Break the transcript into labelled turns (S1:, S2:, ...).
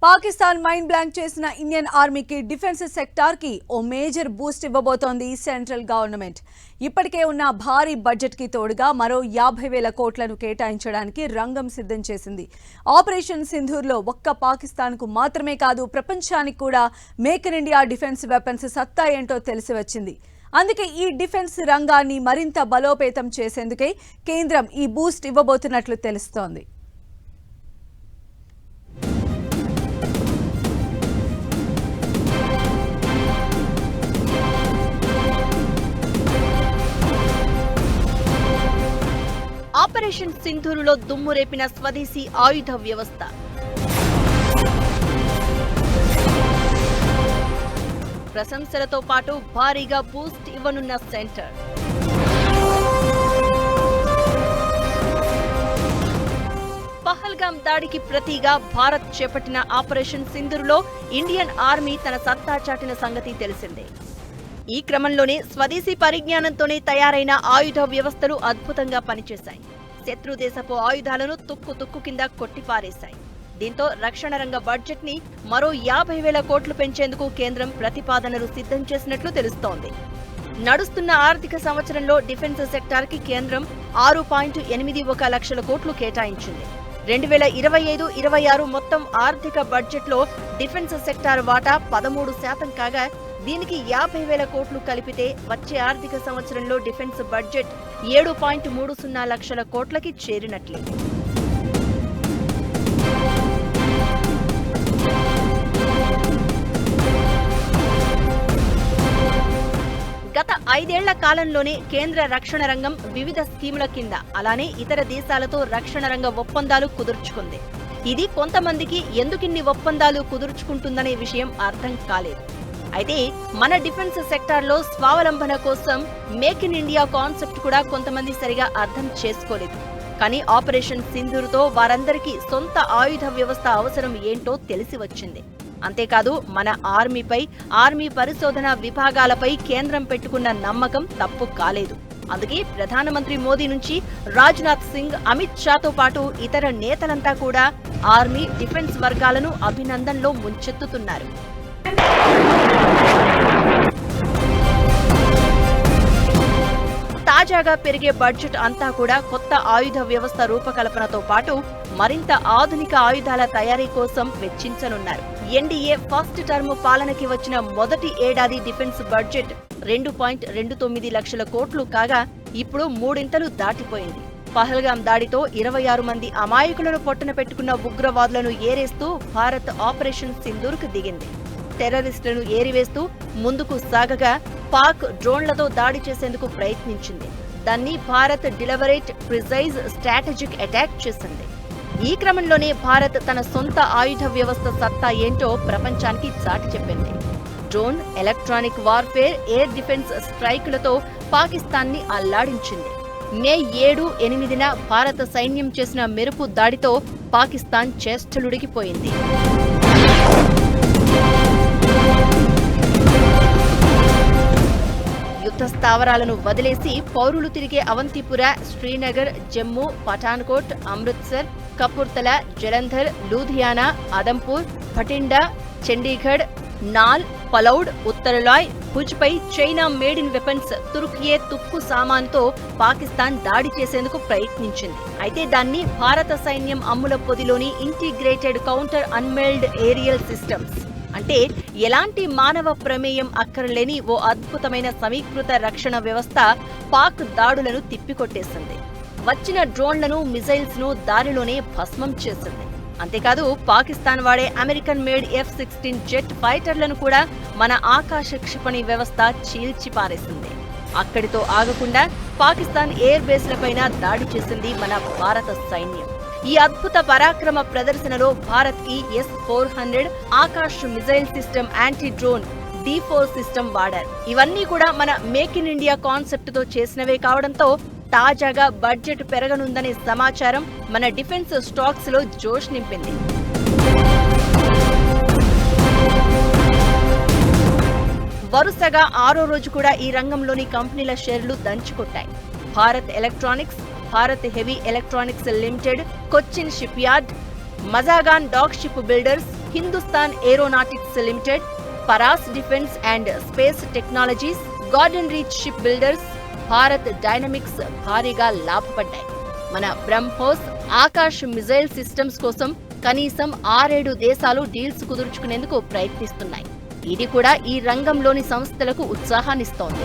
S1: Pakistan mind blank చేసిన Indian ఆర్మీకి defence sector కి ఓ మేజర్ బూస్ట్ ఇవ్వబోతోంది సెంట్రల్ గవర్నమెంట్. ఇప్పటికే ఉన్న భారీ బడ్జెట్ కి తోడుగా మరో 50,000 కోట్లను కేటాయించడానికి రంగం సిద్ధం చేసింది. ఆపరేషన్ సింధూర్లో ఒక్క పాకిస్తాన్ కు మాత్రమే కాదు, ప్రపంచానికి కూడా make in India defence weapons సత్తా ఏంటో తెలిసి వచ్చింది. అందుకే ఈ డిఫెన్స్ రంగాన్ని మరింత బలోపేతం చేసేందుకే కేంద్రం ఈ బూస్ట్ ఇవ్వబోతున్నట్లు తెలుస్తోంది.
S2: ఆపరేషన్ సింధూరులో దుమ్ము రేపిన స్వదేశీ ఆయుధ వ్యవస్థ. ప్రశంసలతో పాటు భారీగా బూస్ట్ ఇవ్వనున్న సెంటర్. పహల్గాం దాడికి ప్రతిగా భారత్ చేపట్టిన ఆపరేషన్ సింధూరులో ఇండియన్ ఆర్మీ తన సత్తా చాటిన సంగతి తెలిసిందే. ఈ క్రమంలోనే స్వదేశీ పరిజ్ఞానంతోనే తయారైన ఆయుధ వ్యవస్థలు అద్భుతంగా పనిచేశాయి. శత్రు దేశపు ఆయుధాలను తుక్కు కింద కొట్టిపారేశాయి. దీంతో రక్షణ రంగ బడ్జెట్ ని మరో 50,000 కోట్లు పెంచేందుకు కేంద్రం ప్రతిపాదనలు సిద్ధం చేసినట్లు తెలుస్తోంది. నడుస్తున్న ఆర్థిక సంవత్సరంలో డిఫెన్స్ సెక్టార్ కి కేంద్రం 6.81 లక్షల కోట్లు కేటాయించింది. 2025-26 మొత్తం ఆర్థిక బడ్జెట్ లో డిఫెన్స్ సెక్టార్ వాటా 13% కాగా, దీనికి 50,000 కోట్లు కలిపితే వచ్చే ఆర్థిక సంవత్సరంలో డిఫెన్స్ బడ్జెట్ 7.30 లక్షల కోట్లకి చేరినట్లే. గత 5 ఏళ్ల కాలంలోనే కేంద్ర రక్షణ రంగం వివిధ స్కీముల కింద, అలానే ఇతర దేశాలతో రక్షణ రంగ ఒప్పందాలు కుదుర్చుకుంది. ఇది కొంతమందికి ఎందుకిన్ని ఒప్పందాలు కుదుర్చుకుంటుందనే విషయం అర్థం కాలేదు. అయితే మన డిఫెన్స్ సెక్టార్లో స్వావలంబన కోసం మేక్ ఇన్ ఇండియా కాన్సెప్ట్ కూడా కొంతమంది సరిగా అర్థం చేసుకోలేదు. కానీ ఆపరేషన్ సింధూర్తో వారందరికీ సొంత ఆయుధ వ్యవస్థ అవసరం ఏంటో తెలిసి వచ్చింది. అంతేకాదు, మన ఆర్మీపై, ఆర్మీ పరిశోధన విభాగాలపై కేంద్రం పెట్టుకున్న నమ్మకం తప్పు కాలేదు. అందుకే ప్రధానమంత్రి మోదీ నుంచి రాజ్నాథ్ సింగ్, అమిత్ షాతో పాటు ఇతర నేతలంతా కూడా ఆర్మీ, డిఫెన్స్ వర్గాలను అభినందనలో ముంచెత్తుతున్నారు. తాజాగా పెరిగే బడ్జెట్ అంతా కూడా కొత్త ఆయుధ వ్యవస్థ రూపకల్పనతో పాటు మరింత ఆధునిక ఆయుధాల తయారీ కోసం వెచ్చించనున్నారు. ఎన్డీఏ ఫస్ట్ టర్మ్ పాలనకి వచ్చిన మొదటి ఏడాది డిఫెన్స్ బడ్జెట్ 2.29 లక్షల కోట్లు కాగా, ఇప్పుడు 3 దాటిపోయింది. పహల్గాం దాడితో 26 మంది అమాయకులను పొట్టన పెట్టుకున్న ఉగ్రవాదులను ఏరేస్తూ భారత్ ఆపరేషన్ సింధూర్కు దిగింది. టెర్రరిస్టులను ఏరివేస్తూ ముందుకు సాగగా పాక్ డ్రోన్లతో దాడి చేసేందుకు ప్రయత్నించింది. దాన్ని Bharat deliberate, precise strategic attack చేసింది. ఈ క్రమంలోనే భారత్ తన సొంత ఆయుధ వ్యవస్థ సత్తా ఏంటో ప్రపంచానికి చాటి చెప్పింది. Drone, electronic warfare, air defence స్ట్రైకులతో పాకిస్తాన్ని అల్లాడించింది. మే 7-8న భారత సైన్యం చేసిన మెరుపు దాడితో పాకిస్తాన్ చేష్టలుడిగిపోయింది. యుద్ధ స్థావరాలను వదిలేసి పౌరులు తిరిగే అవంతిపుర, శ్రీనగర్, జమ్మూ, పఠాన్కోట్, అమృత్సర్, కపూర్తల, జలంధర్, లూధియానా, ఆదంపూర్, భటిండా, చండీగఢ్, నాల్, పలౌడ్, ఉత్తరలాయ్, భుజ్పై China made in weapons Turkiye తుక్కు సామాన్తో పాకిస్తాన్ దాడి చేసేందుకు ప్రయత్నించింది. అయితే దాన్ని భారత సైన్యం అమ్ముల పొదిలోని ఇంటిగ్రేటెడ్ కౌంటర్ అన్మెల్డ్ ఏరియల్ సిస్టమ్స్, అంటే ఎలాంటి మానవ ప్రమేయం అక్కరలేని ఓ అద్భుతమైన సమీకృత రక్షణ వ్యవస్థ పాక్ దాడులను తిప్పికొట్టేసింది. వచ్చిన డ్రోన్లను, మిసైల్స్ ను దారిలోనే భస్మం చేసింది. అంతేకాదు, పాకిస్తాన్ వాడే అమెరికన్ మేడ్ F-16 జెట్ ఫైటర్లను కూడా మన ఆకాశ క్షిపణి వ్యవస్థ చీల్చిపారేసింది. అక్కడితో ఆగకుండా పాకిస్తాన్ ఎయిర్ బేస్లపైన దాడి చేసింది మన భారత సైన్యం. ఈ అద్భుత పరాక్రమ ప్రదర్శనలో భారత్ కి S-400 Akash missile system, anti drone D4 system వాడారు. ఇవన్నీ కూడా మన మేక్ ఇన్ ఇండియా కాన్సెప్ట్ తో చేసినవే కావడంతో తాజాగా బడ్జెట్ పెరగనుందనే సమాచారం మన డిఫెన్స్ స్టాక్స్ లో జోష్ నింపింది. వరుసగా 6వ రోజు కూడా ఈ రంగంలోని కంపెనీల షేర్లు దంచుకొట్టాయి. Bharat electronics, Bharat heavy electronics limited, Cochin ship yard, Mazagon dock ship builders, Hindustan aeronautics limited, Paras defence and space technologies, garden reach ship builders, Bharat dynamics భారీగా లాభపడ్డాయి. మన బ్రహ్మోస్ ఆకాశ్ మిజైల్ సిస్టమ్స్ కోసం కనీసం 6-7 దేశాలు డీల్స్ కుదుర్చుకునేందుకు ప్రయత్నిస్తున్నాయి. ఇది కూడా ఈ రంగంలోని సంస్థలకు ఉత్సాహాన్నిస్తోంది.